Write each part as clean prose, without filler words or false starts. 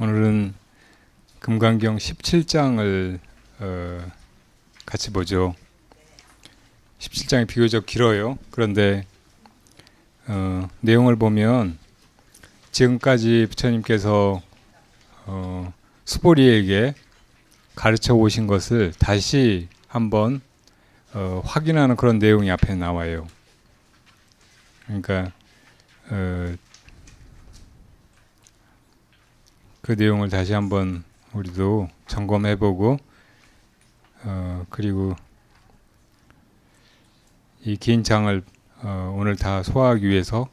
오늘은 금강경 17장을 같이 보죠. 17장이 비교적 길어요. 그런데 내용을 보면 지금까지 부처님께서 수보리에게 가르쳐 오신 것을 다시 한번 확인하는 그런 내용이 앞에 나와요. 그러니까 그 내용을 다시 한번 우리도 점검해보고 그리고 이 긴 장을 오늘 다 소화하기 위해서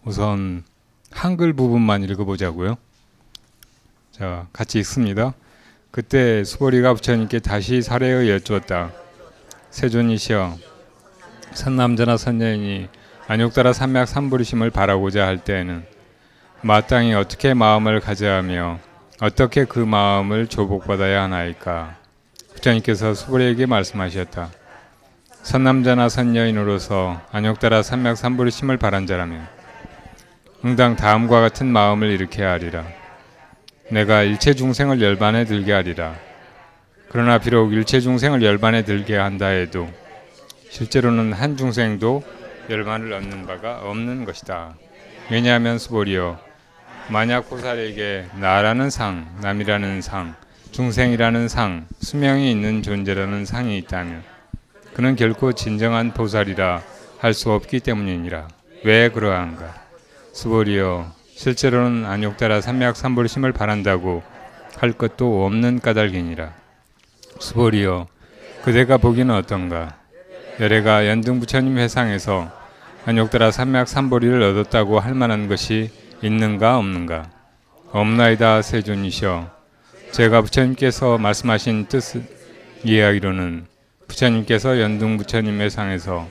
우선 한글 부분만 읽어보자고요. 자, 같이 읽습니다. 그때 수보리가 부처님께 다시 사례에 여쭈었다. 세존이시여, 선남자나 선녀인이 안욕따라 삼약 삼부리심을 바라고자 할 때에는 마땅히 어떻게 마음을 가져야 하며 어떻게 그 마음을 조복받아야 하나이까. 부처님께서 수보리에게 말씀하셨다. 선남자나 선녀인으로서 안욕따라 삼약 삼부리심을 바란 자라면 응당 다음과 같은 마음을 일으켜야 하리라. 내가 일체 중생을 열반에 들게 하리라. 그러나 비록 일체 중생을 열반에 들게 한다 해도 실제로는 한 중생도 열반을 얻는 바가 없는 것이다. 왜냐하면 수보리여, 만약 보살에게 나라는 상, 남이라는 상, 중생이라는 상, 수명이 있는 존재라는 상이 있다면 그는 결코 진정한 보살이라 할 수 없기 때문이니라. 왜 그러한가? 수보리여, 실제로는 안욕따라 삼약 삼부리심을 바란다고 할 것도 없는 까닭이니라. 수보리여, 그대가 보기는 어떤가? 열애가 연등부처님 회상에서 안욕따라 삼약 삼보리를 얻었다고 할 만한 것이 있는가 없는가? 없나이다. 세존이시여, 제가 부처님께서 말씀하신 뜻을 이해하기로는 부처님께서 연등부처님 회상에서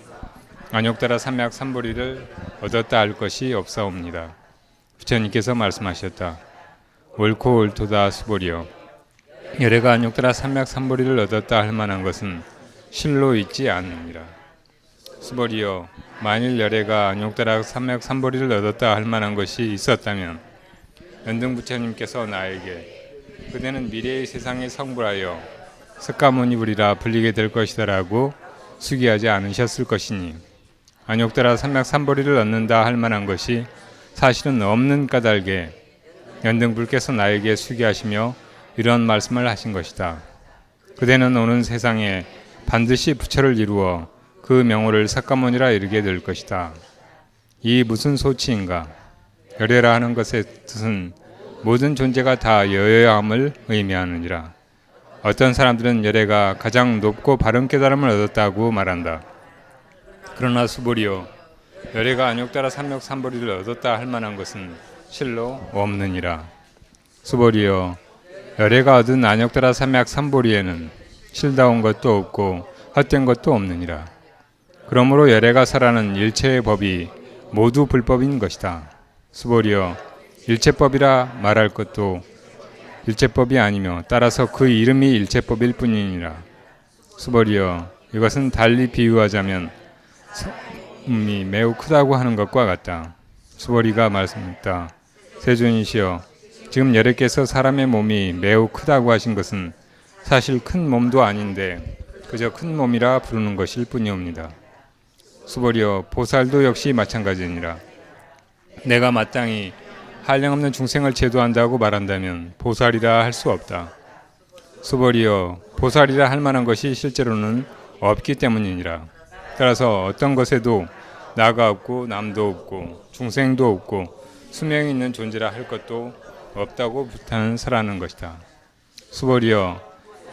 안욕따라 삼약 삼보리를 얻었다 할 것이 없사옵니다. 부처님께서 말씀하셨다. 옳고 옳도다. 수보리여, 열애가 안욕따라 삼약 삼보리를 얻었다 할 만한 것은 실로 있지 않느니라. 수보리여, 만일 열애가 안욕따라 삼약 삼보리를 얻었다 할 만한 것이 있었다면 연등부처님께서 나에게 그대는 미래의 세상에 성불하여 석가모니불이라 불리게 될 것이다라고 수기하지 않으셨을 것이니 안욕따라 삼약 삼보리를 얻는다 할 만한 것이 사실은 없는 까닭에 연등불께서 나에게 수기하시며 이런 말씀을 하신 것이다. 그대는 오는 세상에 반드시 부처를 이루어 그 명호를 석가모니라 이르게 될 것이다. 이 무슨 소치인가? 열애라 하는 것의 뜻은 모든 존재가 다 여여함을 의미하느니라. 어떤 사람들은 열애가 가장 높고 바른 깨달음을 얻었다고 말한다. 그러나 수보리여, 열애가 안욕따라 삼약 삼보리를 얻었다 할 만한 것은 실로 없느니라. 수보리여, 열애가 얻은 안욕따라 삼약 삼보리에는 실다운 것도 없고 헛된 것도 없느니라. 그러므로 열애가 설하는 일체의 법이 모두 불법인 것이다. 수보리여, 일체법이라 말할 것도 일체법이 아니며 따라서 그 이름이 일체법일 뿐이니라. 수보리여, 이것은 달리 비유하자면 섬이 매우 크다고 하는 것과 같다. 수보리가 말씀했다. 세존이시여, 지금 열애께서 사람의 몸이 매우 크다고 하신 것은 사실 큰 몸도 아닌데 그저 큰 몸이라 부르는 것일 뿐이옵니다. 수보리여, 보살도 역시 마찬가지니라. 내가 마땅히 한량없는 중생을 제도한다고 말한다면 보살이라 할 수 없다. 수보리여, 보살이라 할 만한 것이 실제로는 없기 때문이니라. 따라서 어떤 것에도 나가 없고 남도 없고 중생도 없고 수명이 있는 존재라 할 것도 없다고 부탄설하는 것이다. 수보리여,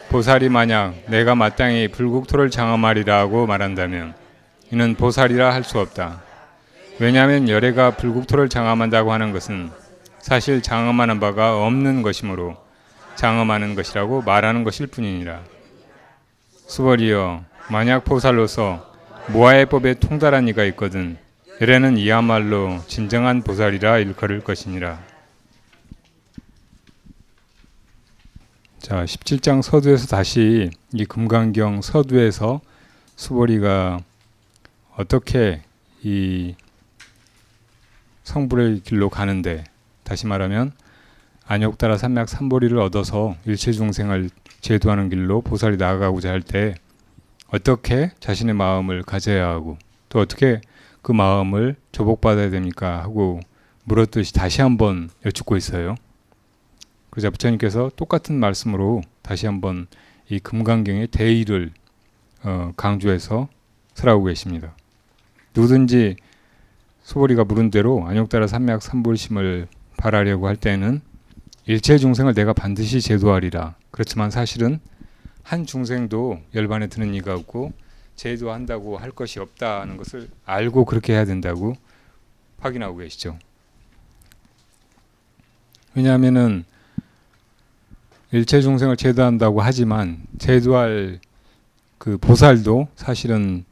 보살이 만약 내가 마땅히 불국토를 장엄하리라고 말한다면 이는 보살이라 할 수 없다. 왜냐하면 열애가 불국토를 장엄한다고 하는 것은 사실 장엄하는 바가 없는 것이므로 장엄하는 것이라고 말하는 것일 뿐이니라. 수보리여, 만약 보살로서 모아의 법에 통달한 이가 있거든 열애는 이야말로 진정한 보살이라 일컬을 것이니라. 자, 17장 서두에서 다시 이 금강경 서두에서 수보리가 어떻게 이 성불의 길로 가는데, 다시 말하면 안욕따라 삼약 삼보리를 얻어서 일체 중생을 제도하는 길로 보살이 나아가고자 할 때 어떻게 자신의 마음을 가져야 하고 또 어떻게 그 마음을 조복받아야 됩니까 하고 물었듯이 다시 한번 여쭙고 있어요. 그러자 부처님께서 똑같은 말씀으로 다시 한번 이 금강경의 대의를 강조해서 설하고 계십니다. 누구든지 소보리가 물은 대로 안욕따라 삼약 삼불심을 발하려고 할 때는 일체 중생을 내가 반드시 제도하리라. 그렇지만 사실은 한 중생도 열반에 드는 이가 없고 제도한다고 할 것이 없다는 것을 알고 그렇게 해야 된다고 확인하고 계시죠. 왜냐하면은 일체 중생을 제도한다고 하지만 제도할 그 보살도 사실은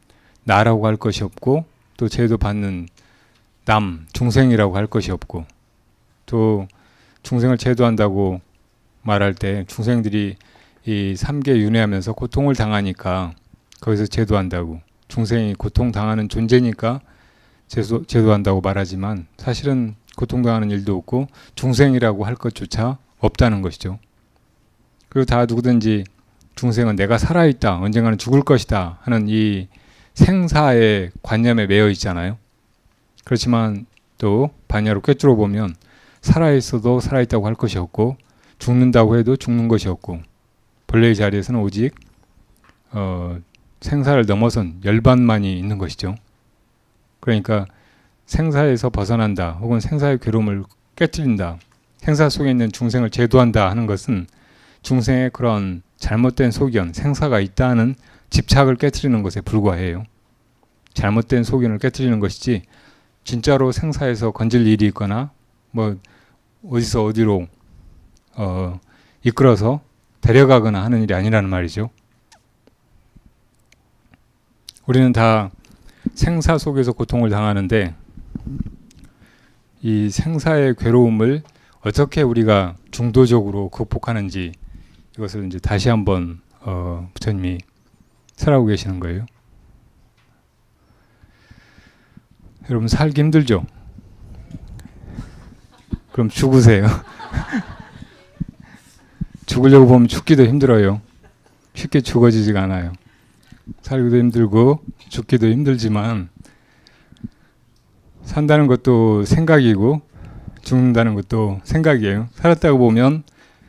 나라고 할 것이 없고 또 제도받는 남, 중생이라고 할 것이 없고 또 중생을 제도한다고 말할 때 중생들이 이 삼계 윤회하면서 고통을 당하니까 거기서 제도한다고 중생이 고통당하는 존재니까 제도한다고 말하지만 사실은 고통당하는 일도 없고 중생이라고 할 것조차 없다는 것이죠. 그리고 다 누구든지 중생은 내가 살아있다, 언젠가는 죽을 것이다 하는 이 생사의 관념에 매여 있잖아요. 그렇지만 또 반야로 꿰뚫어 보면 살아있어도 살아있다고 할 것이 없고 죽는다고 해도 죽는 것이 없고 본래의 자리에서는 오직 생사를 넘어선 열반만이 있는 것이죠. 그러니까 생사에서 벗어난다 혹은 생사의 괴로움을 깨뜨린다, 생사 속에 있는 중생을 제도한다 하는 것은 중생의 그런 잘못된 소견, 생사가 있다는 집착을 깨뜨리는 것에 불과해요. 잘못된 소견을 깨뜨리는 것이지 진짜로 생사에서 건질 일이 있거나 뭐 어디서 어디로 이끌어서 데려가거나 하는 일이 아니라는 말이죠. 우리는 다 생사 속에서 고통을 당하는데 이 생사의 괴로움을 어떻게 우리가 중도적으로 극복하는지 이것을 이제 다시 한번 부처님이 설하고 계시는 거예요. 여러분 살기 힘들죠? 그럼 죽으세요. 죽으려고 보면 죽기도 힘들어요. 쉽게 죽어지지가 않아요. 살기도 힘들고 죽기도 힘들지만 산다는 것도 생각이고 죽는다는 것도 생각이에요. 살았다고 보면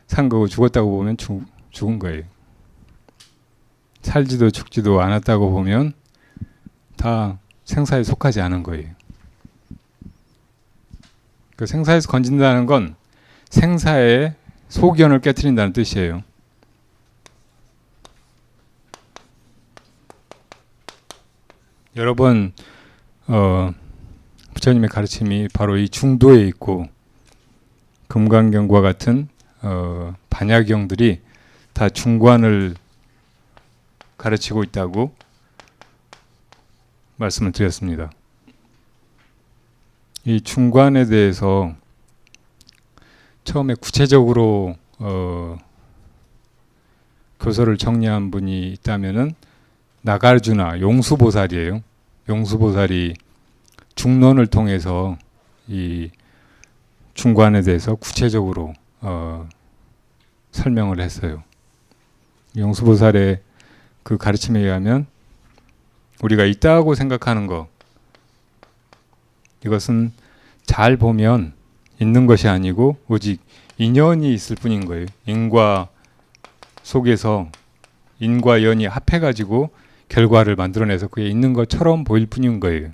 산 거고 죽었다고 보면 죽은 거예요. 살지도 죽지도 않았다고 보면 다 생사에 속하지 않은 거예요. 그 생사에서 건진다는 건 생사의 소견을 깨트린다는 뜻이에요. 여러 번 부처님의 가르침이 바로 이 중도에 있고 금강경과 같은 반야경들이 다 중관을 가르치고 있다고 말씀을 드렸습니다. 이 중관에 대해서 처음에 구체적으로 교서를 정리한 분이 있다면은 나가르주나 용수보살이에요. 용수보살이 중론을 통해서 이 중관에 대해서 구체적으로 설명을 했어요. 용수보살의 그 가르침에 의하면 우리가 있다고 생각하는 것, 이것은 잘 보면 있는 것이 아니고 오직 인연이 있을 뿐인 거예요. 인과 속에서 인과 연이 합해가지고 결과를 만들어내서 그게 있는 것처럼 보일 뿐인 거예요.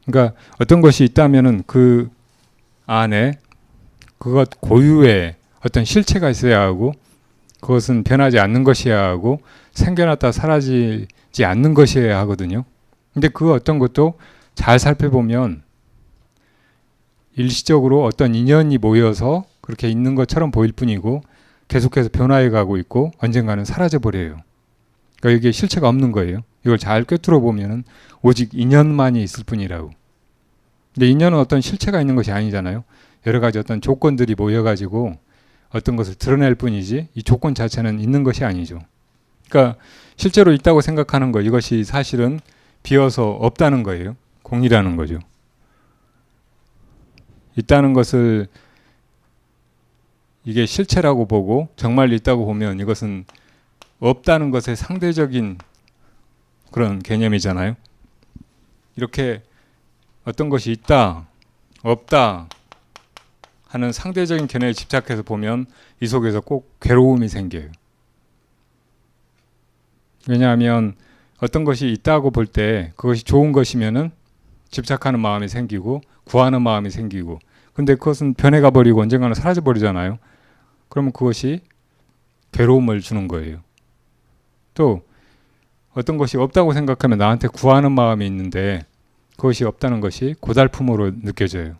그러니까 어떤 것이 있다면은 그 안에 그것 고유의 어떤 실체가 있어야 하고 그것은 변하지 않는 것이어야 하고 생겨났다 사라지지 않는 것이어야 하거든요. 근데 그 어떤 것도 잘 살펴보면 일시적으로 어떤 인연이 모여서 그렇게 있는 것처럼 보일 뿐이고 계속해서 변화해 가고 있고 언젠가는 사라져 버려요. 그러니까 이게 실체가 없는 거예요. 이걸 잘 꿰뚫어 보면은 오직 인연만이 있을 뿐이라고. 근데 인연은 어떤 실체가 있는 것이 아니잖아요. 여러 가지 어떤 조건들이 모여가지고 어떤 것을 드러낼 뿐이지 이 조건 자체는 있는 것이 아니죠. 그러니까 실제로 있다고 생각하는 것, 이것이 사실은 비어서 없다는 거예요. 공이라는 거죠. 있다는 것을 이게 실체라고 보고 정말 있다고 보면 이것은 없다는 것의 상대적인 그런 개념이잖아요. 이렇게 어떤 것이 있다, 없다 하는 상대적인 개념에 집착해서 보면 이 속에서 꼭 괴로움이 생겨요. 왜냐하면 어떤 것이 있다고 볼 때 그것이 좋은 것이면은 집착하는 마음이 생기고 구하는 마음이 생기고, 근데 그것은 변해가 버리고 언젠가는 사라져 버리잖아요. 그러면 그것이 괴로움을 주는 거예요. 또 어떤 것이 없다고 생각하면 나한테 구하는 마음이 있는데 그것이 없다는 것이 고달픔으로 느껴져요.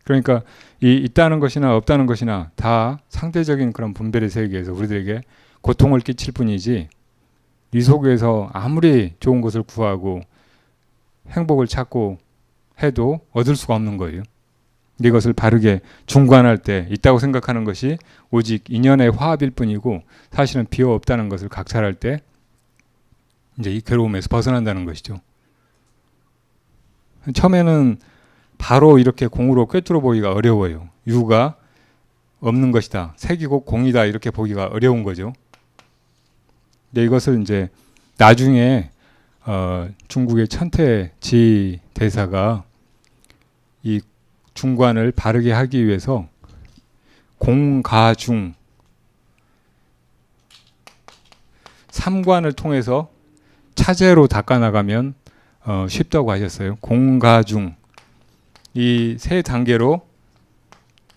그러니까 이 있다는 것이나 없다는 것이나 다 상대적인 그런 분별의 세계에서 우리들에게 고통을 끼칠 뿐이지, 이 속에서 아무리 좋은 것을 구하고 행복을 찾고 해도 얻을 수가 없는 거예요. 이것을 바르게 중관할 때 있다고 생각하는 것이 오직 인연의 화합일 뿐이고 사실은 비어 없다는 것을 각찰할 때 이제 이 괴로움에서 벗어난다는 것이죠. 처음에는 바로 이렇게 공으로 꿰뚫어 보기가 어려워요. 유가 없는 것이다, 색이고 공이다 이렇게 보기가 어려운 거죠. 근데 이것을 이제 나중에 중국의 천태지 대사가 이 중관을 바르게 하기 위해서 공가중 3관을 통해서 차제로 닦아나가면 쉽다고 하셨어요. 공가중 이 세 단계로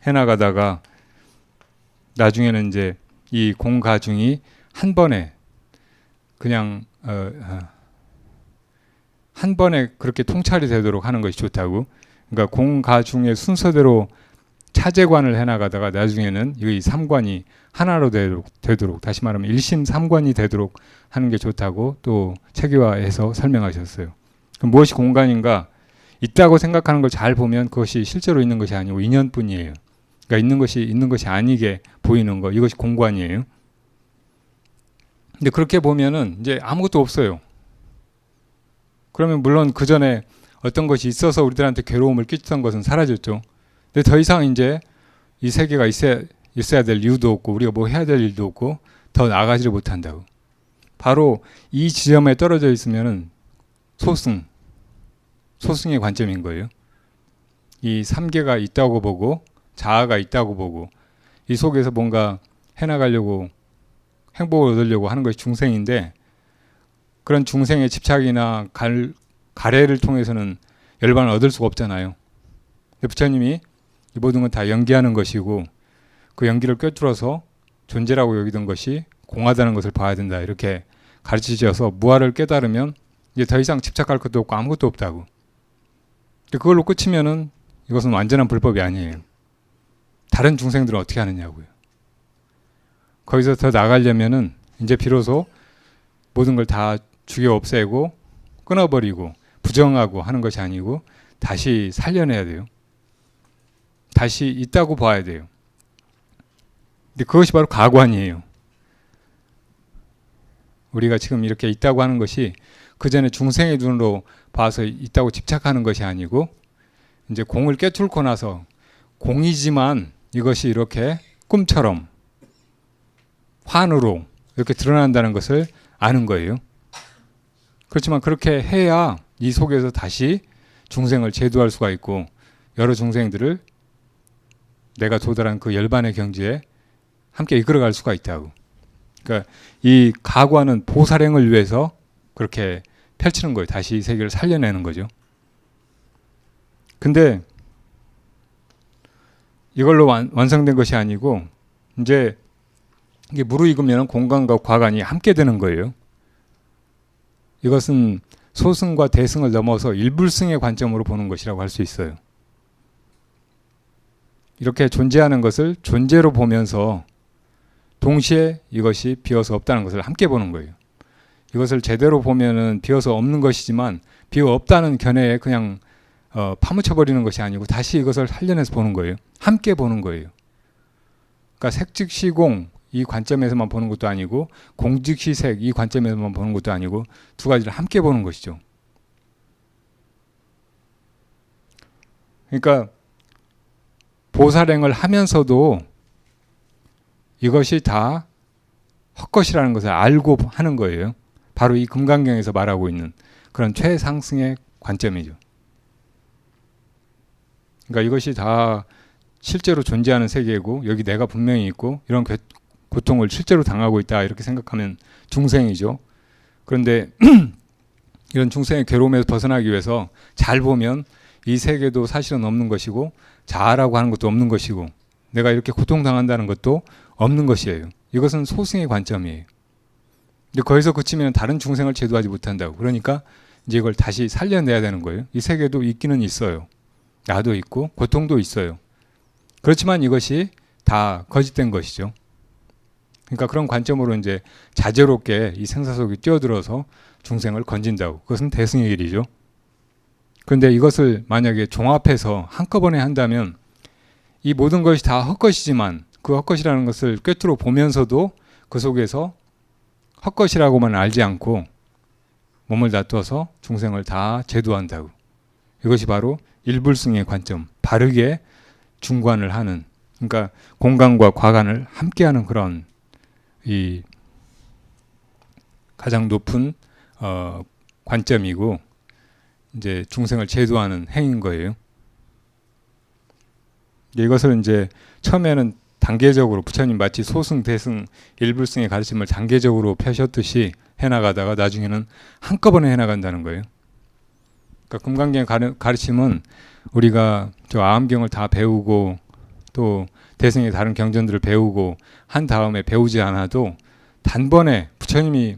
해나가다가 나중에는 이제 이 공가중이 한 번에 그냥 한 번에 그렇게 통찰이 되도록 하는 것이 좋다고. 그러니까 공가중의 순서대로 차제관을 해나가다가 나중에는 이 3관이 하나로 되도록 다시 말하면 일심 3관이 되도록 하는 게 좋다고 또 체계화해서 설명하셨어요. 그럼 무엇이 공간인가? 있다고 생각하는 걸 잘 보면 그것이 실제로 있는 것이 아니고 인연뿐이에요. 그러니까 있는 것이 아니게 보이는 거, 이것이 공관이에요. 근데 그렇게 보면은 이제 아무것도 없어요. 그러면 물론 그 전에 어떤 것이 있어서 우리들한테 괴로움을 끼치던 것은 사라졌죠. 근데 더 이상 이제 이 세계가 있어야 될 이유도 없고 우리가 뭐 해야 될 일도 없고 더 나아가지를 못한다고. 바로 이 지점에 떨어져 있으면은 소승의 관점인 거예요. 이 삼계가 있다고 보고 자아가 있다고 보고 이 속에서 뭔가 해나가려고 행복을 얻으려고 하는 것이 중생인데, 그런 중생의 집착이나 가래를 통해서는 열반을 얻을 수가 없잖아요. 부처님이 이 모든 건 다 연기하는 것이고 그 연기를 꿰뚫어서 존재라고 여기던 것이 공하다는 것을 봐야 된다 이렇게 가르치셔서 무아를 깨달으면 이제 더 이상 집착할 것도 없고 아무것도 없다고. 그걸로 끝이면은 이것은 완전한 불법이 아니에요. 다른 중생들은 어떻게 하느냐고요. 거기서 더 나가려면은 이제 비로소 모든 걸 다 죽여 없애고 끊어버리고 부정하고 하는 것이 아니고 다시 살려내야 돼요. 다시 있다고 봐야 돼요. 근데 그것이 바로 가관이에요. 우리가 지금 이렇게 있다고 하는 것이 그 전에 중생의 눈으로 봐서 있다고 집착하는 것이 아니고 이제 공을 꿰뚫고 나서 공이지만 이것이 이렇게 꿈처럼 환으로 이렇게 드러난다는 것을 아는 거예요. 그렇지만 그렇게 해야 이 속에서 다시 중생을 제도할 수가 있고 여러 중생들을 내가 도달한 그 열반의 경지에 함께 이끌어갈 수가 있다고. 그러니까 이 가관은 보살행을 위해서 그렇게 펼치는 거예요. 다시 이 세계를 살려내는 거죠. 근데 이걸로 완성된 것이 아니고 이제 이게 무르익으면 공간과 과관이 함께 되는 거예요. 이것은 소승과 대승을 넘어서 일불승의 관점으로 보는 것이라고 할 수 있어요. 이렇게 존재하는 것을 존재로 보면서 동시에 이것이 비어서 없다는 것을 함께 보는 거예요. 이것을 제대로 보면은 비어서 없는 것이지만 비어 없다는 견해에 그냥 파묻혀버리는 것이 아니고 다시 이것을 살려내서 보는 거예요. 함께 보는 거예요. 그러니까 색즉시공 이 관점에서만 보는 것도 아니고 공즉시색 이 관점에서만 보는 것도 아니고 두 가지를 함께 보는 것이죠. 그러니까 보살행을 하면서도 이것이 다 헛것이라는 것을 알고 하는 거예요. 바로 이 금강경에서 말하고 있는 그런 최상승의 관점이죠. 그러니까 이것이 다 실제로 존재하는 세계고 여기 내가 분명히 있고 이런 고통을 실제로 당하고 있다 이렇게 생각하면 중생이죠. 그런데 이런 중생의 괴로움에서 벗어나기 위해서 잘 보면 이 세계도 사실은 없는 것이고 자아라고 하는 것도 없는 것이고 내가 이렇게 고통당한다는 것도 없는 것이에요. 이것은 소승의 관점이에요. 근데 거기서 그치면 다른 중생을 제도하지 못한다고. 그러니까 이제 이걸 다시 살려내야 되는 거예요. 이 세계도 있기는 있어요. 나도 있고 고통도 있어요. 그렇지만 이것이 다 거짓된 것이죠. 그러니까 그런 관점으로 이제 자제롭게 이 생사 속에 뛰어들어서 중생을 건진다고. 그것은 대승의 길이죠. 그런데 이것을 만약에 종합해서 한꺼번에 한다면 이 모든 것이 다 헛것이지만 그 헛것이라는 것을 꿰뚫어 보면서도 그 속에서 헛것이라고만 알지 않고 몸을 놔둬서 중생을 다 제도한다고. 이것이 바로 일불승의 관점, 바르게 중관을 하는, 그러니까 공간과 과간을 함께하는 그런 이 가장 높은 관점이고 이제 중생을 제도하는 행인 거예요. 이것을 이제 처음에는 단계적으로 부처님 마치 소승, 대승, 일불승의 가르침을 단계적으로 펴셨듯이 해나가다가 나중에는 한꺼번에 해나간다는 거예요. 그러니까 금강경의 가르침은 우리가 저 아함경을 다 배우고 또 대승의 다른 경전들을 배우고 한 다음에 배우지 않아도 단번에 부처님이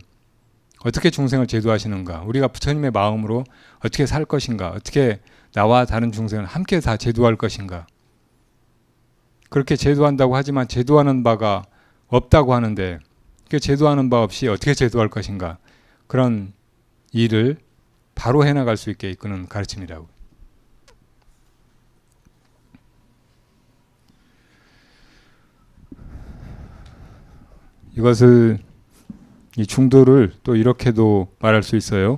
어떻게 중생을 제도하시는가, 우리가 부처님의 마음으로 어떻게 살 것인가, 어떻게 나와 다른 중생을 함께 다 제도할 것인가, 그렇게 제도한다고 하지만 제도하는 바가 없다고 하는데 그 제도하는 바 없이 어떻게 제도할 것인가, 그런 일을 바로 해나갈 수 있게 이끄는 가르침이라고. 이것을 이 중도를 또 이렇게도 말할 수 있어요.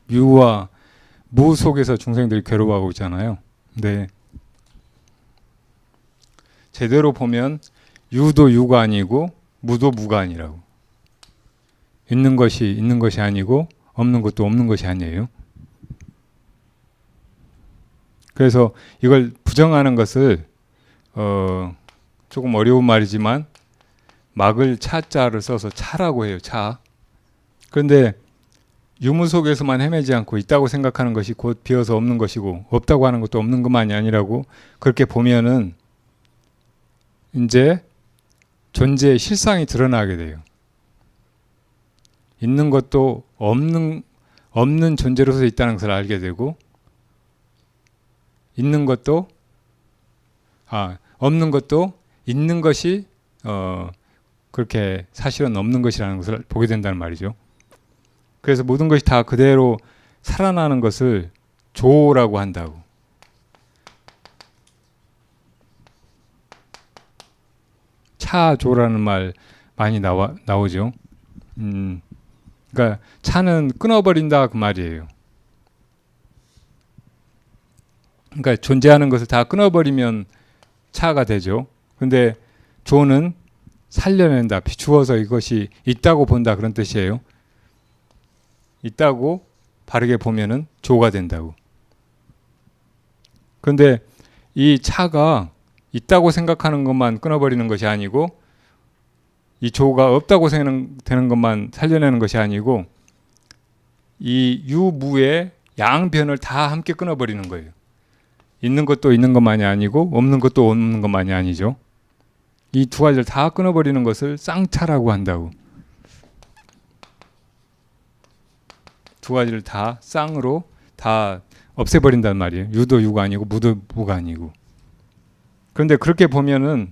유와 무 속에서 중생들이 괴로워하고 있잖아요. 근데 제대로 보면 유도 유가 아니고 무도 무가 아니라고. 있는 것이 있는 것이 아니고 없는 것도 없는 것이 아니에요. 그래서 이걸 부정하는 것을 조금 어려운 말이지만 막을 차자를 써서 차라고 해요. 차. 그런데 유무 속에서만 헤매지 않고 있다고 생각하는 것이 곧 비어서 없는 것이고 없다고 하는 것도 없는 것만이 아니라고 그렇게 보면은 이제 존재의 실상이 드러나게 돼요. 있는 것도 없는 존재로서 있다는 것을 알게 되고 있는 것도 없는 것도 있는 것이 그렇게 사실은 없는 것이라는 것을 보게 된다는 말이죠. 그래서 모든 것이 다 그대로 살아나는 것을 조라고 한다고. 차조라는 말 많이 나오죠. 그러니까 차는 끊어버린다 그 말이에요. 그러니까 존재하는 것을 다 끊어버리면 차가 되죠. 근데 조는 살려낸다, 비추어서 이것이 있다고 본다 그런 뜻이에요. 있다고 바르게 보면은 조가 된다고. 그런데 이 차가 있다고 생각하는 것만 끊어버리는 것이 아니고 이 조가 없다고 생각되는 것만 살려내는 것이 아니고 이 유무의 양변을 다 함께 끊어버리는 거예요. 있는 것도 있는 것만이 아니고 없는 것도 없는 것만이 아니죠. 이 두 가지를 다 끊어버리는 것을 쌍차라고 한다고. 두 가지를 다 쌍으로 다 없애버린단 말이에요. 유도 유가 아니고 무도 무가 아니고. 그런데 그렇게 보면은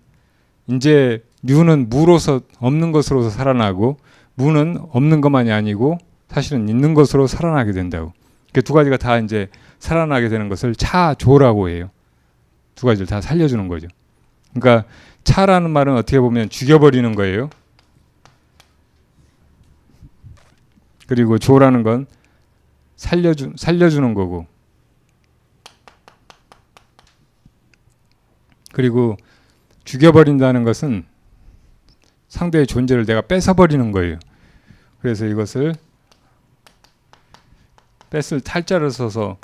이제 유는 무로서 없는 것으로서 살아나고 무는 없는 것만이 아니고 사실은 있는 것으로 살아나게 된다고. 그 두 가지가 다 이제 살아나게 되는 것을 차조라고 해요. 두 가지를 다 살려주는 거죠. 그러니까 차라는 말은 어떻게 보면 죽여버리는 거예요. 그리고 조라는 건 살려주는 거고 그리고 죽여버린다는 것은 상대의 존재를 내가 뺏어버리는 거예요. 그래서 이것을 뺏을 탈자를 써서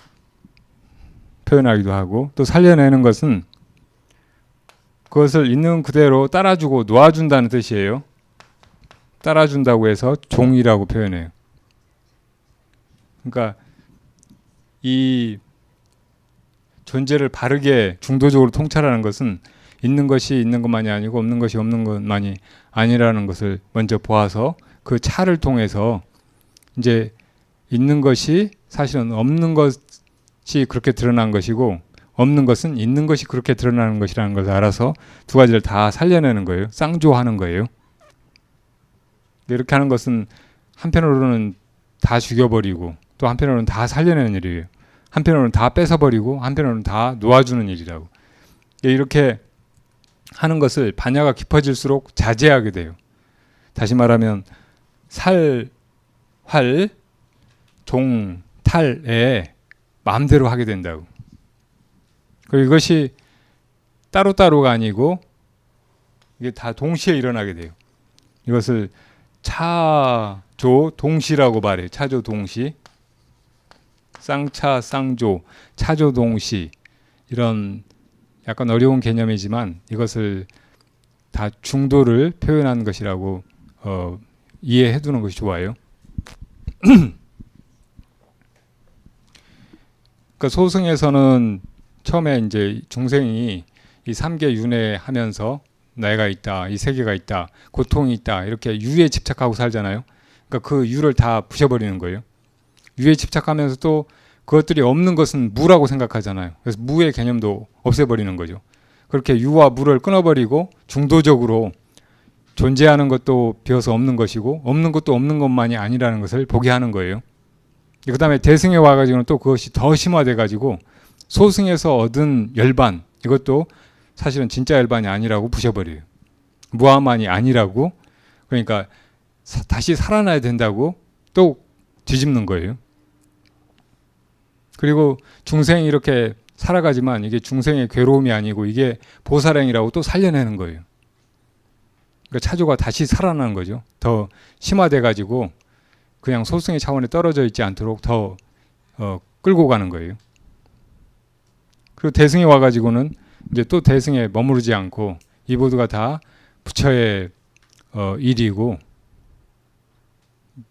표현하기도 하고, 또 살려내는 것은 그것을 있는 그대로 따라주고 놓아준다는 뜻이에요. 따라준다고 해서 종이라고 표현해요. 그러니까 이 존재를 바르게 중도적으로 통찰하는 것은 있는 것이 있는 것만이 아니고 없는 것이 없는 것만이 아니라는 것을 먼저 보아서 그 차를 통해서 이제 있는 것이 사실은 없는 것이 그렇게 드러난 것이고, 없는 것은 있는 것이 그렇게 드러나는 것이라는 것을 알아서 두 가지를 다 살려내는 거예요. 쌍조하는 거예요. 이렇게 하는 것은 한편으로는 다 죽여버리고 또 한편으로는 다 살려내는 일이에요. 한편으로는 다 뺏어버리고 한편으로는 다 놓아주는 일이라고. 이렇게 하는 것을 반야가 깊어질수록 자제하게 돼요. 다시 말하면 살, 활, 종, 탈에 마음대로 하게 된다고. 그리고 이것이 따로따로가 아니고 이게 다 동시에 일어나게 돼요. 이것을 차조 동시라고 말해요. 차조 동시, 쌍차 쌍조, 차조 동시, 이런 약간 어려운 개념이지만 이것을 다 중도를 표현한 것이라고 이해해 두는 것이 좋아요. 그러니까 소승에서는 처음에 이제 중생이 이 삼계 윤회하면서 내가 있다, 이 세계가 있다, 고통이 있다, 이렇게 유에 집착하고 살잖아요. 그러니까 그 유를 다 부셔버리는 거예요. 유에 집착하면서 또 그것들이 없는 것은 무라고 생각하잖아요. 그래서 무의 개념도 없애버리는 거죠. 그렇게 유와 무를 끊어버리고 중도적으로 존재하는 것도 비어서 없는 것이고 없는 것도 없는 것만이 아니라는 것을 보게 하는 거예요. 그 다음에 대승에 와가지고는 또 그것이 더 심화돼가지고 소승에서 얻은 열반, 이것도 사실은 진짜 열반이 아니라고 부셔버려요. 무아만이 아니라고, 그러니까 다시 살아나야 된다고 또 뒤집는 거예요. 그리고 중생이 이렇게 살아가지만 이게 중생의 괴로움이 아니고 이게 보살행이라고 또 살려내는 거예요. 그러니까 차조가 다시 살아나는 거죠. 더 심화돼가지고 그냥 소승의 차원에 떨어져 있지 않도록 더 끌고 가는 거예요. 그리고 대승에 와가지고는 이제 또 대승에 머무르지 않고 이 모두가 다 부처의 일이고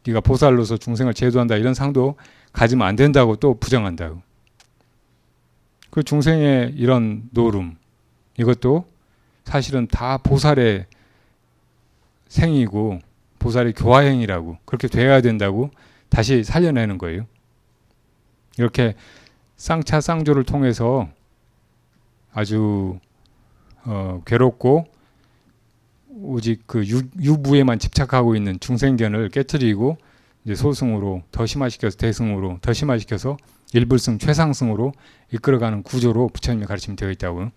네가 보살로서 중생을 제도한다 이런 상도 가지면 안 된다고 또 부정한다고. 그 중생의 이런 노름, 이것도 사실은 다 보살의 생이고 보살의 교화행이라고, 그렇게 돼야 된다고 다시 살려내는 거예요. 이렇게 쌍차 쌍조를 통해서 아주 괴롭고 오직 그 유부에만 집착하고 있는 중생견을 깨트리고 이제 소승으로 더 심화시켜서 대승으로 더 심화시켜서 일불승 최상승으로 이끌어가는 구조로 부처님의 가르침이 되어 있다고요.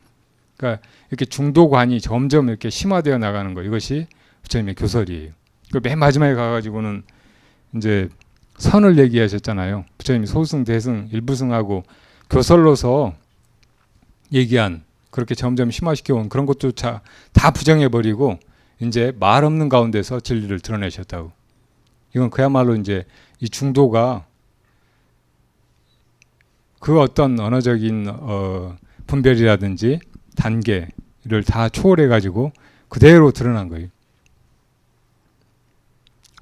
그러니까 이렇게 중도관이 점점 이렇게 심화되어 나가는 거, 이것이 부처님의 교설이에요. 그 맨 마지막에 가가지고는 이제 선을 얘기하셨잖아요. 부처님이 소승, 대승, 일부승하고 교설로서 얘기한, 그렇게 점점 심화시켜온 그런 것조차 다 부정해버리고 이제 말 없는 가운데서 진리를 드러내셨다고. 이건 그야말로 이제 이 중도가 그 어떤 언어적인 분별이라든지 단계를 다 초월해가지고 그대로 드러난 거예요.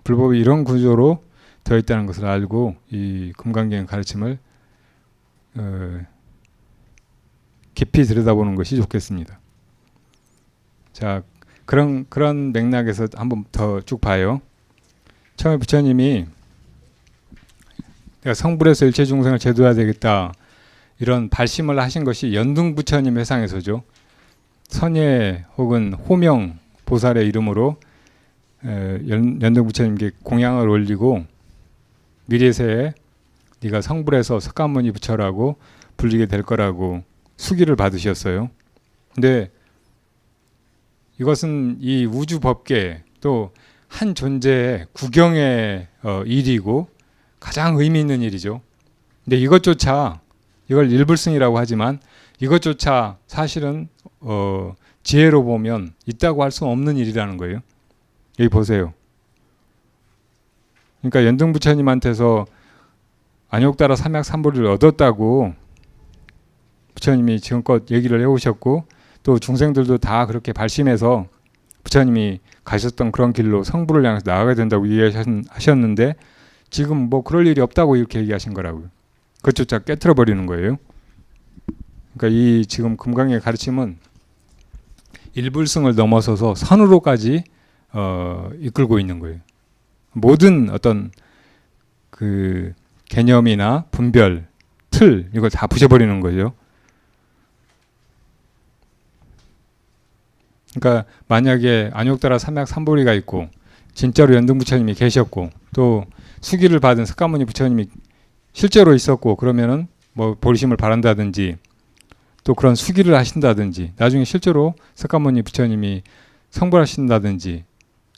불법이 이런 구조로 되어 있다는 것을 알고 이 금강경 가르침을 깊이 들여다보는 것이 좋겠습니다. 자, 그런 맥락에서 한번 더 쭉 봐요. 처음에 부처님이 내가 성불에서 일체 중생을 제도해야 되겠다 이런 발심을 하신 것이 연등 부처님 회상에서죠. 선예 혹은 호명 보살의 이름으로 연등 부처님께 공양을 올리고 미래세에 네가 성불에서 석가모니 부처라고 불리게 될 거라고 수기를 받으셨어요. 근데 이것은 이 우주 법계 또 한 존재의 구경의 일이고 가장 의미 있는 일이죠. 근데 이것조차, 이걸 일불승이라고 하지만 이것조차 사실은 지혜로 보면 있다고 할 수 없는 일이라는 거예요. 여기 보세요. 그러니까 연등 부처님한테서 안욕따라 삼약삼보리를 얻었다고 부처님이 지금껏 얘기를 해오셨고, 또 중생들도 다 그렇게 발심해서 부처님이 가셨던 그런 길로 성부를 향해서 나아가야 된다고 얘기하셨는데, 지금 뭐 그럴 일이 없다고 이렇게 얘기하신 거라고요. 그것조차 깨트려 버리는 거예요. 그러니까 이 지금 금강의 가르침은 일불승을 넘어서서 선으로까지 이끌고 있는 거예요. 모든 어떤 그 개념이나 분별, 틀, 이걸 다 부셔버리는 거죠. 그러니까 만약에 안욕따라 삼약삼보리가 있고 진짜로 연등부처님이 계셨고 또 수기를 받은 석가모니 부처님이 실제로 있었고, 그러면은 뭐 보리심을 바란다든지 또 그런 수기를 하신다든지 나중에 실제로 석가모니 부처님이 성불하신다든지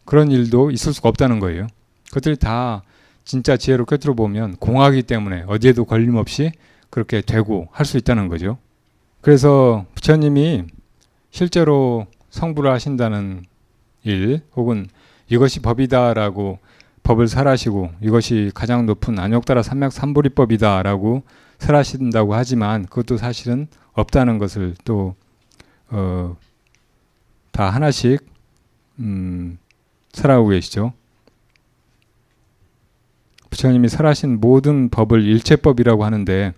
그런 일도 있을 수가 없다는 거예요. 그것들이 다 진짜 지혜로 꿰뚫어 보면 공하기 때문에 어디에도 걸림없이 그렇게 되고 할 수 있다는 거죠. 그래서 부처님이 실제로 성불을 하신다는 일, 혹은 이것이 법이다라고 법을 설하시고 이것이 가장 높은 안욕따라 삼약삼보리법이다라고 설하신다고 하지만 그것도 사실은 없다는 것을 또 다 하나씩 설하고 계시죠. 부처님이 설하신 모든 법을 일체법이라고 하는데,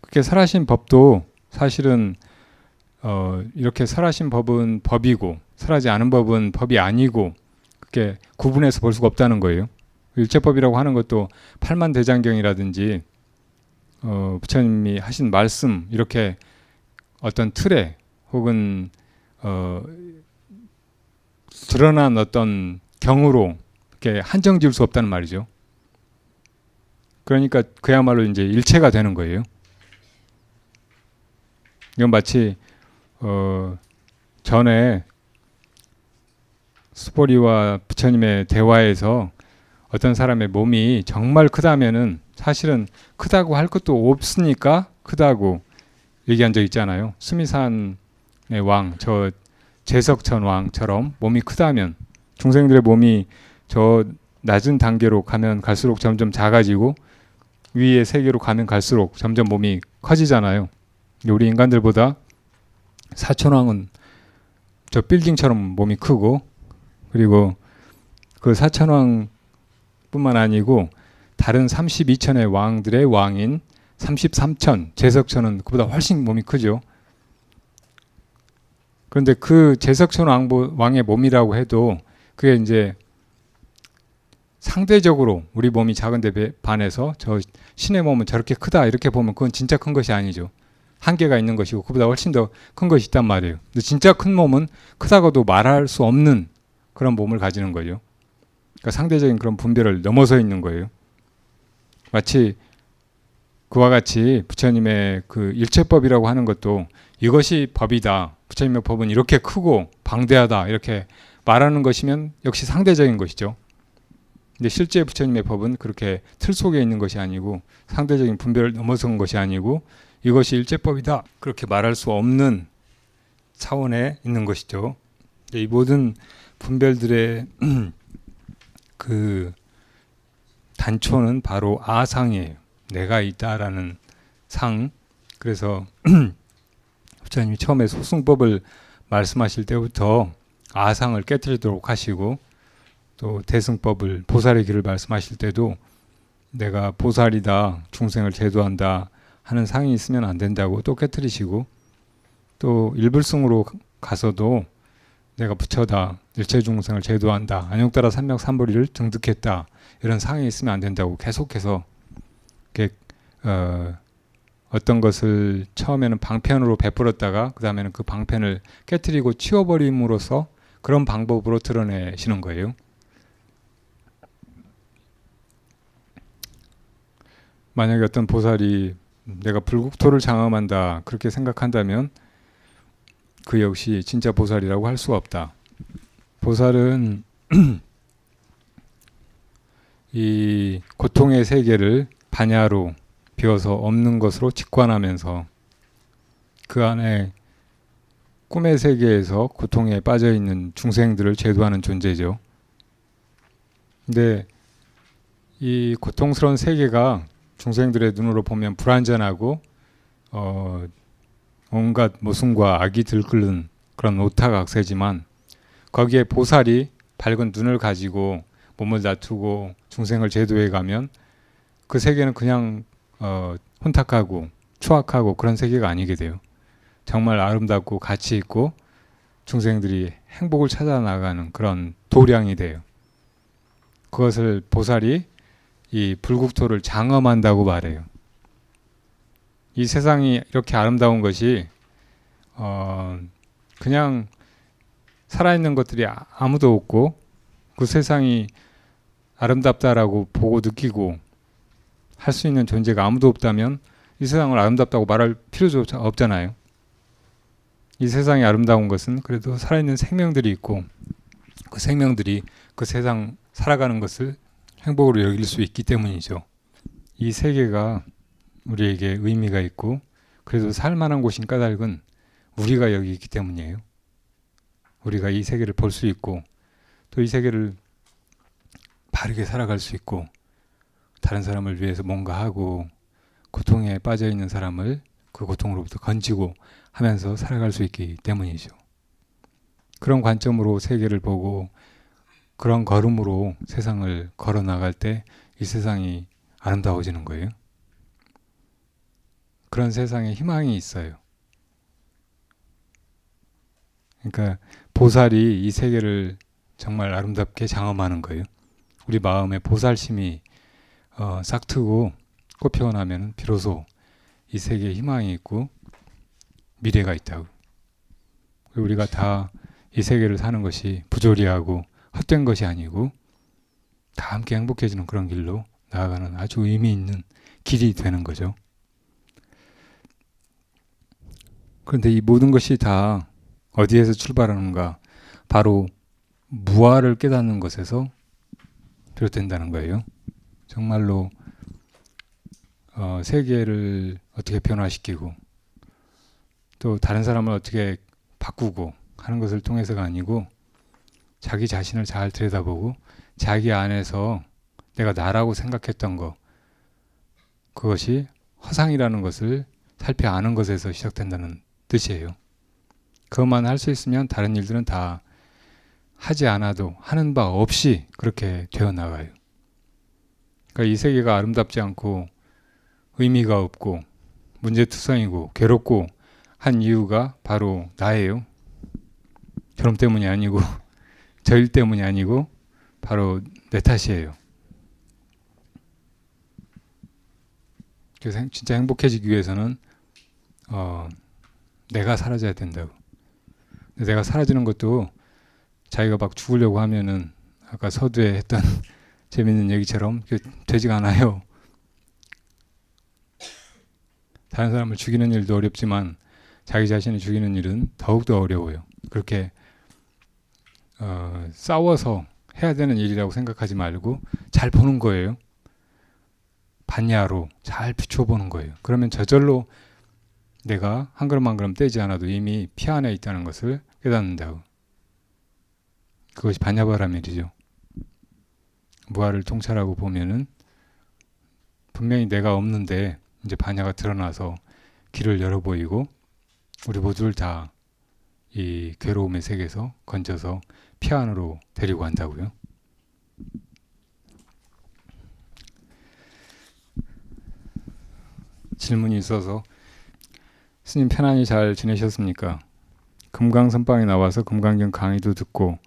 그렇게 설하신 법도 사실은 이렇게 설하신 법은 법이고 설하지 않은 법은 법이 아니고 그렇게 구분해서 볼 수가 없다는 거예요. 일체법이라고 하는 것도 팔만대장경이라든지 부처님이 하신 말씀, 이렇게 어떤 틀에 혹은 드러난 어떤 경으로 이렇게 한정 지을 수 없다는 말이죠. 그러니까 그야말로 이제 일체가 되는 거예요. 이건 마치 전에 수보리와 부처님의 대화에서 어떤 사람의 몸이 정말 크다면은 사실은 크다고 할 것도 없으니까 크다고 얘기한 적 있잖아요. 수미산의 왕, 저 제석천 왕처럼 몸이 크다면, 중생들의 몸이 저 낮은 단계로 가면 갈수록 점점 작아지고 위의 세계로 가면 갈수록 점점 몸이 커지잖아요. 우리 인간들보다 사천왕은 저 빌딩처럼 몸이 크고, 그리고 그 사천왕 뿐만 아니고 다른 32천의 왕들의 왕인 33천 제석천은 그보다 훨씬 몸이 크죠. 그런데 그 제석천 왕의 몸이라고 해도 그게 이제 상대적으로 우리 몸이 작은데 반해서 저 신의 몸은 저렇게 크다 이렇게 보면 그건 진짜 큰 것이 아니죠. 한계가 있는 것이고 그보다 훨씬 더 큰 것이 있단 말이에요. 근데 진짜 큰 몸은 크다고도 말할 수 없는 그런 몸을 가지는 거죠. 그러니까 상대적인 그런 분별을 넘어서 있는 거예요. 마치 그와 같이 부처님의 그 일체법이라고 하는 것도 이것이 법이다, 부처님의 법은 이렇게 크고 방대하다 이렇게 말하는 것이면 역시 상대적인 것이죠. 근데 실제 부처님의 법은 그렇게 틀 속에 있는 것이 아니고 상대적인 분별을 넘어선 것이 아니고 이것이 일체법이다 그렇게 말할 수 없는 차원에 있는 것이죠. 이 모든 분별들의 그 단초는 바로 아상이에요. 내가 있다라는 상. 그래서 부처님이 처음에 소승법을 말씀하실 때부터 아상을 깨트리도록 하시고, 또 대승법을 보살의 길을 말씀하실 때도 내가 보살이다, 중생을 제도한다 하는 상이 있으면 안 된다고 또 깨트리시고, 또 일불승으로 가서도 내가 부처다, 일체 중생을 제도한다, 안욕따라 삼약삼보리를 증득했다 이런 상이 있으면 안 된다고 계속해서 이렇게 어떤 것을 처음에는 방편으로 베풀었다가 그 다음에는 그 방편을 깨트리고 치워버림으로써 그런 방법으로 드러내시는 거예요. 만약에 어떤 보살이 내가 불국토를 장엄한다 그렇게 생각한다면 그 역시 진짜 보살이라고 할 수가 없다. 보살은 이 고통의 세계를 반야로 비워서 없는 것으로 직관하면서 그 안에 꿈의 세계에서 고통에 빠져 있는 중생들을 제도하는 존재죠. 근데 이 고통스러운 세계가 중생들의 눈으로 보면 불완전하고 온갖 모순과 악이 들끓는 그런 오탁악세지만 거기에 보살이 밝은 눈을 가지고 몸을 다투고 중생을 제도해 가면 그 세계는 그냥 혼탁하고 추악하고 그런 세계가 아니게 돼요. 정말 아름답고 가치 있고 중생들이 행복을 찾아 나가는 그런 도량이 돼요. 그것을 보살이 이 불국토를 장엄한다고 말해요. 이 세상이 이렇게 아름다운 것이 그냥 살아있는 것들이 아무도 없고 그 세상이 아름답다라고 보고 느끼고 할 수 있는 존재가 아무도 없다면 이 세상을 아름답다고 말할 필요도 없잖아요. 이 세상이 아름다운 것은 그래도 살아있는 생명들이 있고 그 생명들이 그 세상 살아가는 것을 행복으로 여길 수 있기 때문이죠. 이 세계가 우리에게 의미가 있고 그래도 살만한 곳인 까닭은 우리가 여기 있기 때문이에요. 우리가 이 세계를 볼 수 있고 또 이 세계를 바르게 살아갈 수 있고 다른 사람을 위해서 뭔가 하고 고통에 빠져 있는 사람을 그 고통으로부터 건지고 하면서 살아갈 수 있기 때문이죠. 그런 관점으로 세계를 보고 그런 걸음으로 세상을 걸어 나갈 때 이 세상이 아름다워지는 거예요. 그런 세상에 희망이 있어요. 그러니까 보살이 이 세계를 정말 아름답게 장엄하는 거예요. 우리 마음에 보살심이 싹 트고 꽃 피어나면 비로소 이 세계에 희망이 있고 미래가 있다고. 우리가 다 이 세계를 사는 것이 부조리하고 헛된 것이 아니고 다 함께 행복해지는 그런 길로 나아가는 아주 의미 있는 길이 되는 거죠. 그런데 이 모든 것이 다 어디에서 출발하는가? 바로 무아를 깨닫는 것에서 비롯된다는 거예요. 정말로 세계를 어떻게 변화시키고 또 다른 사람을 어떻게 바꾸고 하는 것을 통해서가 아니고 자기 자신을 잘 들여다보고 자기 안에서 내가 나라고 생각했던 것 그것이 허상이라는 것을 살펴 아는 것에서 시작된다는 뜻이에요. 그것만 할 수 있으면 다른 일들은 다 하지 않아도 하는 바 없이 그렇게 되어 나가요. 그러니까 이 세계가 아름답지 않고 의미가 없고 문제투성이고 괴롭고 한 이유가 바로 나예요. 저놈 때문이 아니고 저 일 때문이 아니고 바로 내 탓이에요. 그래서 진짜 행복해지기 위해서는 내가 사라져야 된다고. 내가 사라지는 것도 자기가 막 죽으려고 하면은 아까 서두에 했던 재밌는 얘기처럼 되지가 않아요. 다른 사람을 죽이는 일도 어렵지만 자기 자신을 죽이는 일은 더욱더 어려워요. 그렇게 싸워서 해야 되는 일이라고 생각하지 말고 잘 보는 거예요. 반야로 잘 비춰보는 거예요. 그러면 저절로 내가 한 걸음 한 걸음 떼지 않아도 이미 피 안에 있다는 것을 깨닫는다고. 그것이 반야바라밀이죠. 무아를 통찰하고 보면은 분명히 내가 없는데 이제 반야가 드러나서 길을 열어 보이고 우리 모두를 다 이 괴로움의 세계에서 건져서 피 안으로 데리고 간다고요. 질문이 있어서 스님 편안히 잘 지내셨습니까? 금강선방에 나와서 금강경 강의도 듣고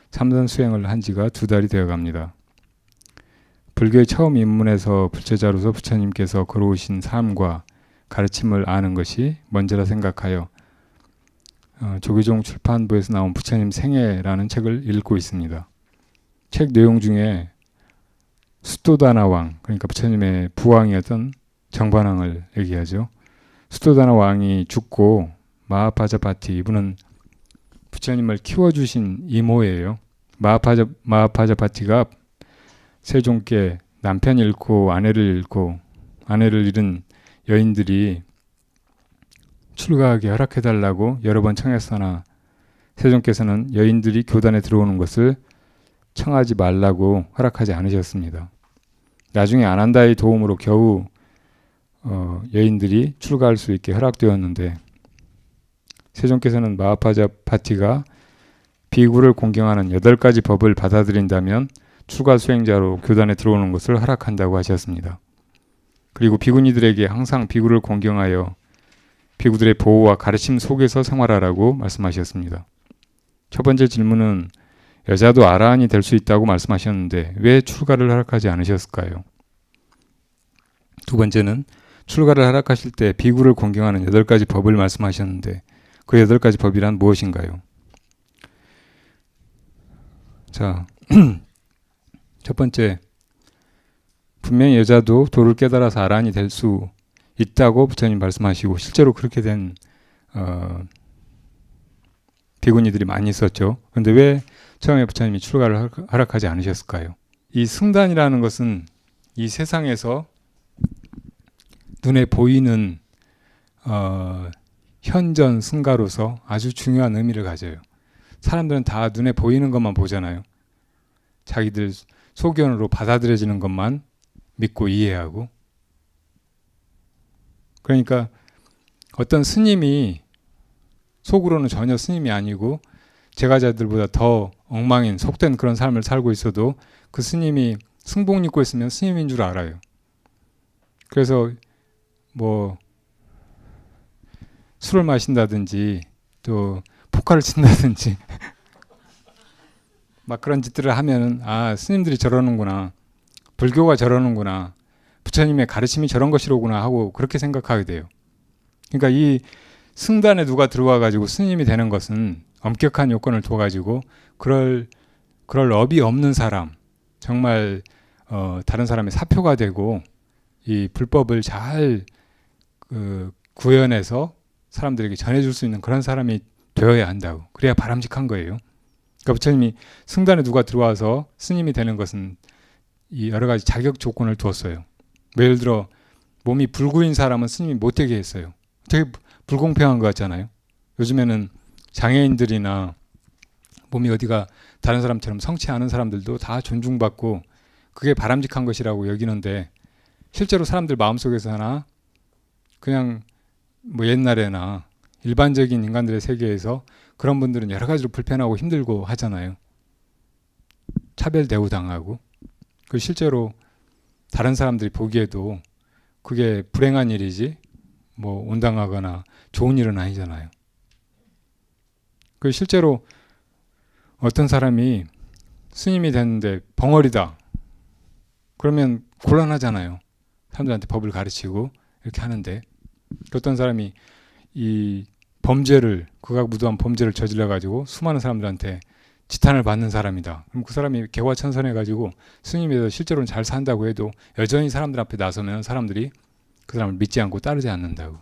참선 수행을 한 지가 2달이 되어 갑니다. 불교의 처음 입문에서 불제자로서 부처님께서 걸어오신 삶과 가르침을 아는 것이 먼저라 생각하여 조계종 출판부에서 나온 부처님 생애라는 책을 읽고 있습니다. 책 내용 중에 수도다나 왕, 그러니까 부처님의 부왕이었던 정반왕을 얘기하죠. 수도다나 왕이 죽고 마하파자파티, 이분은 부처님을 키워주신 이모예요. 마하파자파티가 세종께 남편 잃고 아내를 잃은 여인들이 출가하게 허락해달라고 여러 번 청했으나 세존께서는 여인들이 교단에 들어오는 것을 청하지 말라고 허락하지 않으셨습니다. 나중에 아난다의 도움으로 겨우 여인들이 출가할 수 있게 허락되었는데 세존께서는 마하파자파티가 비구를 공경하는 8가지 법을 받아들인다면 출가 수행자로 교단에 들어오는 것을 허락한다고 하셨습니다. 그리고 비구니들에게 항상 비구를 공경하여 비구들의 보호와 가르침 속에서 생활하라고 말씀하셨습니다. 첫 번째 질문은 여자도 아라한이 될 수 있다고 말씀하셨는데 왜 출가를 허락하지 않으셨을까요? 두 번째는 출가를 허락하실 때 비구를 공경하는 8가지 법을 말씀하셨는데 그 8가지 법이란 무엇인가요? 자, 첫 번째, 분명히 여자도 도를 깨달아서 아라한이 될 수 있다고 부처님 말씀하시고 실제로 그렇게 된 비구니들이 많이 있었죠. 그런데 왜 처음에 부처님이 출가를 허락하지 않으셨을까요? 이 승단이라는 것은 이 세상에서 눈에 보이는 현전 승가로서 아주 중요한 의미를 가져요. 사람들은 다 눈에 보이는 것만 보잖아요. 자기들 소견으로 받아들여지는 것만 믿고 이해하고. 그러니까 어떤 스님이 속으로는 전혀 스님이 아니고 제가자들보다 더 엉망인 속된 그런 삶을 살고 있어도 그 스님이 승복 입고 있으면 스님인 줄 알아요. 그래서 뭐 술을 마신다든지 또 포카를 친다든지 막 그런 짓들을 하면은 아, 스님들이 저러는구나, 불교가 저러는구나, 부처님의 가르침이 저런 것이로구나 하고 그렇게 생각하게 돼요. 그러니까 이 승단에 누가 들어와 가지고 스님이 되는 것은 엄격한 요건을 둬 가지고 그럴 업이 없는 사람, 정말 다른 사람의 사표가 되고 이 불법을 잘 구현해서 사람들에게 전해줄 수 있는 그런 사람이 되어야 한다고. 그래야 바람직한 거예요. 그러니까 부처님이 승단에 누가 들어와서 스님이 되는 것은 이 여러 가지 자격 조건을 두었어요. 예를 들어 몸이 불구인 사람은 스님이 못 되게 했어요. 되게 불공평한 것 같잖아요. 요즘에는 장애인들이나 몸이 어디가 다른 사람처럼 성치 않은 사람들도 다 존중받고 그게 바람직한 것이라고 여기는데 실제로 사람들 마음속에서나 그냥 뭐 옛날에나 일반적인 인간들의 세계에서 그런 분들은 여러 가지로 불편하고 힘들고 하잖아요. 차별 대우당하고. 그 실제로 다른 사람들이 보기에도 그게 불행한 일이지 뭐 온당하거나 좋은 일은 아니잖아요. 그 실제로 어떤 사람이 스님이 됐는데 벙어리다. 그러면 곤란하잖아요. 사람들한테 법을 가르치고 이렇게 하는데 어떤 사람이 이 범죄를 극악무도한 범죄를 저질러 가지고 수많은 사람들한테 지탄을 받는 사람이다. 그럼 그 사람이 개화천선해 가지고 스님이 돼서 실제로는 잘 산다고 해도 여전히 사람들 앞에 나서면 사람들이 그 사람을 믿지 않고 따르지 않는다고.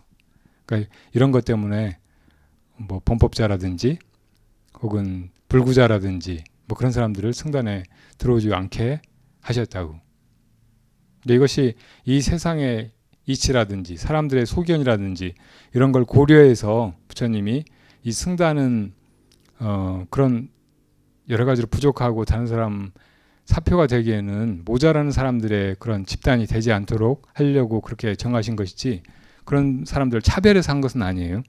그러니까 이런 것 때문에 뭐 범법자라든지 혹은 불구자라든지 뭐 그런 사람들을 승단에 들어오지 않게 하셨다고. 근데 이것이 이 세상의 이치라든지 사람들의 소견이라든지 이런 걸 고려해서 부처님이 이 승단은 그런 여러 가지로 부족하고 다른 사람 사표가 되기에는 모자라는 사람들의 그런 집단이 되지 않도록 하려고 그렇게 정하신 것이지 그런 사람들을 차별해서 한 것은 아니에요.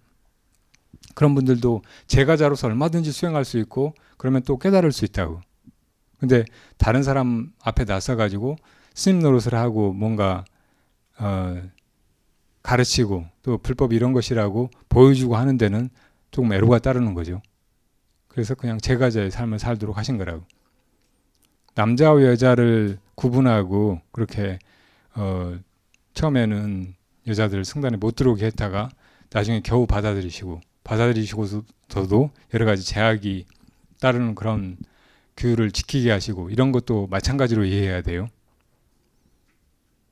그런 분들도 제가자로서 얼마든지 수행할 수 있고 그러면 또 깨달을 수 있다고. 근데 다른 사람 앞에 나서가지고 스님 노릇을 하고 뭔가 가르치고 또 불법 이런 것이라고 보여주고 하는 데는 조금 애로가 따르는 거죠. 그래서 그냥 제가자의 삶을 살도록 하신 거라고. 남자와 여자를 구분하고 그렇게 처음에는 여자들 승단에 못 들어오게 했다가 나중에 겨우 받아들이시고서도 여러 가지 제약이 따르는 그런 규율을 지키게 하시고 이런 것도 마찬가지로 이해해야 돼요.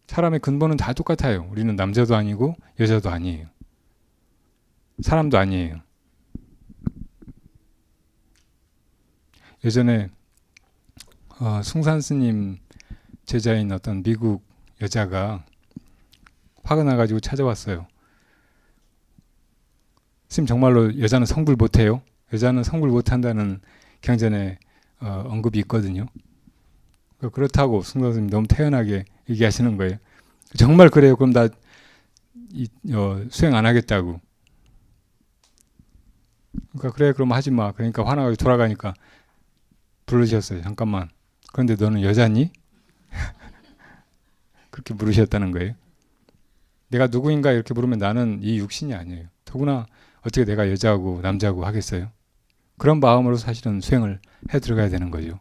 사람의 근본은 다 똑같아요. 우리는 남자도 아니고 여자도 아니에요. 사람도 아니에요. 예전에 숭산 스님 제자인 어떤 미국 여자가 화가 나가지고 찾아왔어요. 선생님 정말로 여자는 성불 못해요? 여자는 성불 못한다는 경전에 언급이 있거든요. 그렇다고 승도 선생님 너무 태연하게 얘기하시는 거예요. 정말 그래요? 그럼 나 수행 안 하겠다고. 그러니까 그래 그럼 하지 마. 그러니까 화나가지고 돌아가니까 부르셨어요. 잠깐만. 그런데 너는 여자니? 그렇게 물으셨다는 거예요. 내가 누구인가 이렇게 물으면 나는 이 육신이 아니에요. 더구나 어떻게 내가 여자하고 남자하고 하겠어요? 그런 마음으로 사실은 수행을 해 들어가야 되는 거죠.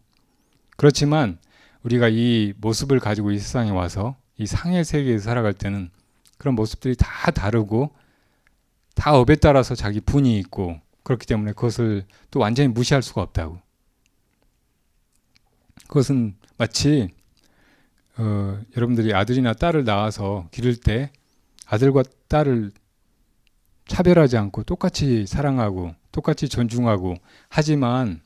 그렇지만 우리가 이 모습을 가지고 이 세상에 와서 이 상의 세계에서 살아갈 때는 그런 모습들이 다 다르고 다 업에 따라서 자기 분이 있고 그렇기 때문에 그것을 또 완전히 무시할 수가 없다고. 그것은 마치 여러분들이 아들이나 딸을 낳아서 기를 때 아들과 딸을 차별하지 않고 똑같이 사랑하고 똑같이 존중하고 하지만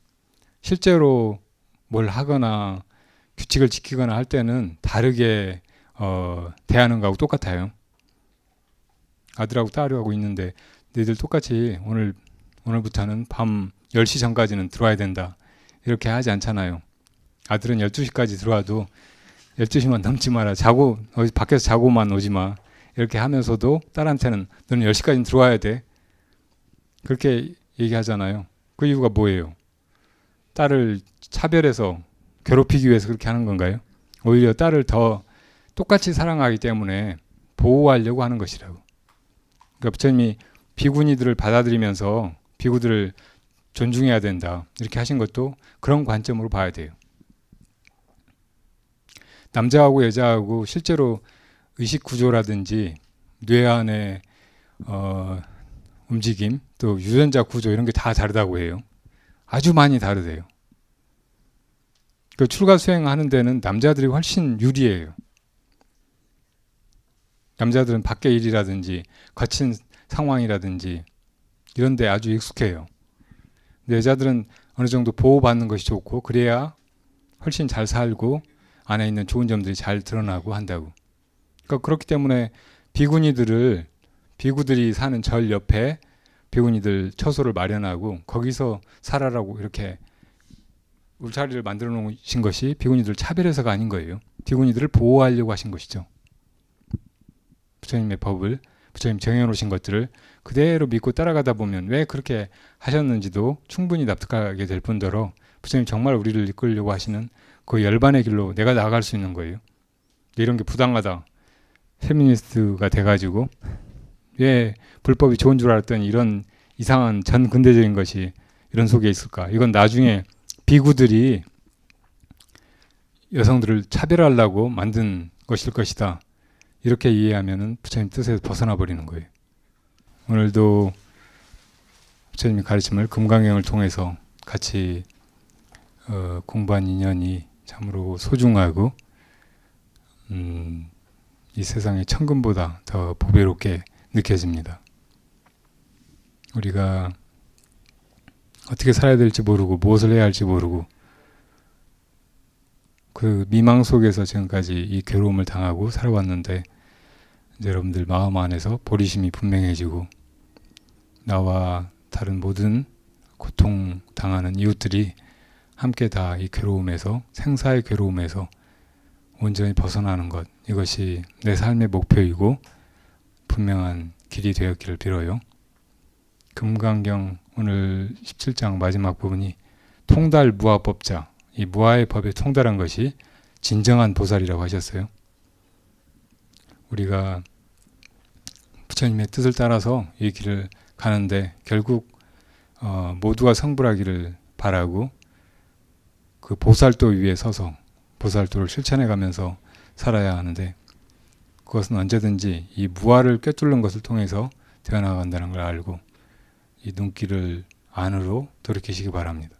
실제로 뭘 하거나 규칙을 지키거나 할 때는 다르게 대하는 거하고 똑같아요. 아들하고 딸하고 있는데 너희들 똑같이 오늘부터는 밤 10시 전까지는 들어와야 된다. 이렇게 하지 않잖아요. 아들은 12시까지 들어와도 12시만 넘지 마라. 밖에서 자고만 오지 마. 이렇게 하면서도 딸한테는 너는 10시까지는 들어와야 돼. 그렇게 얘기하잖아요. 그 이유가 뭐예요? 딸을 차별해서 괴롭히기 위해서 그렇게 하는 건가요? 오히려 딸을 더 똑같이 사랑하기 때문에 보호하려고 하는 것이라고. 그러니까 부처님이 비구니들을 받아들이면서 비구들을 존중해야 된다. 이렇게 하신 것도 그런 관점으로 봐야 돼요. 남자하고 여자하고 실제로 의식 구조라든지 뇌 안의 움직임, 또 유전자 구조 이런 게 다 다르다고 해요. 아주 많이 다르대요. 그 출가 수행하는 데는 남자들이 훨씬 유리해요. 남자들은 밖의 일이라든지 거친 상황이라든지 이런 데 아주 익숙해요. 근데 여자들은 어느 정도 보호받는 것이 좋고 그래야 훨씬 잘 살고 안에 있는 좋은 점들이 잘 드러나고 한다고. 그러니까 그렇기 때문에 비구들이 사는 절 옆에 비구니들 처소를 마련하고 거기서 살아라고 이렇게 울타리를 만들어 놓으신 것이 비구니들 차별해서가 아닌 거예요. 비구니들을 보호하려고 하신 것이죠. 부처님의 법을, 부처님 정해놓으신 것들을 그대로 믿고 따라가다 보면 왜 그렇게 하셨는지도 충분히 납득하게 될 뿐더러 부처님 정말 우리를 이끌려고 하시는 그 열반의 길로 내가 나아갈 수 있는 거예요. 이런 게 부당하다. 페미니스트가 돼가지고 왜 불법이 좋은 줄 알았더니 이런 이상한 전 근대적인 것이 이런 속에 있을까? 이건 나중에 비구들이 여성들을 차별하려고 만든 것일 것이다. 이렇게 이해하면은 부처님 뜻에서 벗어나 버리는 거예요. 오늘도 부처님의 가르침을 금강경을 통해서 같이 공부한 인연이 참으로 소중하고 이 세상의 천금보다 더 보배롭게 느껴집니다. 우리가 어떻게 살아야 될지 모르고 무엇을 해야 할지 모르고 그 미망 속에서 지금까지 이 괴로움을 당하고 살아왔는데 이제 여러분들 마음 안에서 보리심이 분명해지고 나와 다른 모든 고통 당하는 이웃들이 함께 다 이 괴로움에서 생사의 괴로움에서 온전히 벗어나는 것, 이것이 내 삶의 목표이고 분명한 길이 되었기를 빌어요. 금강경 오늘 17장 마지막 부분이 통달 무아법자, 이 무아의 법에 통달한 것이 진정한 보살이라고 하셨어요. 우리가 부처님의 뜻을 따라서 이 길을 가는데 결국 모두가 성불하기를 바라고 그 보살도 위에 서서 보살도를 실천해 가면서 살아야 하는데 그것은 언제든지 이 무아를 꿰뚫는 것을 통해서 되어나간다는 걸 알고 이 눈길을 안으로 돌이키시기 바랍니다.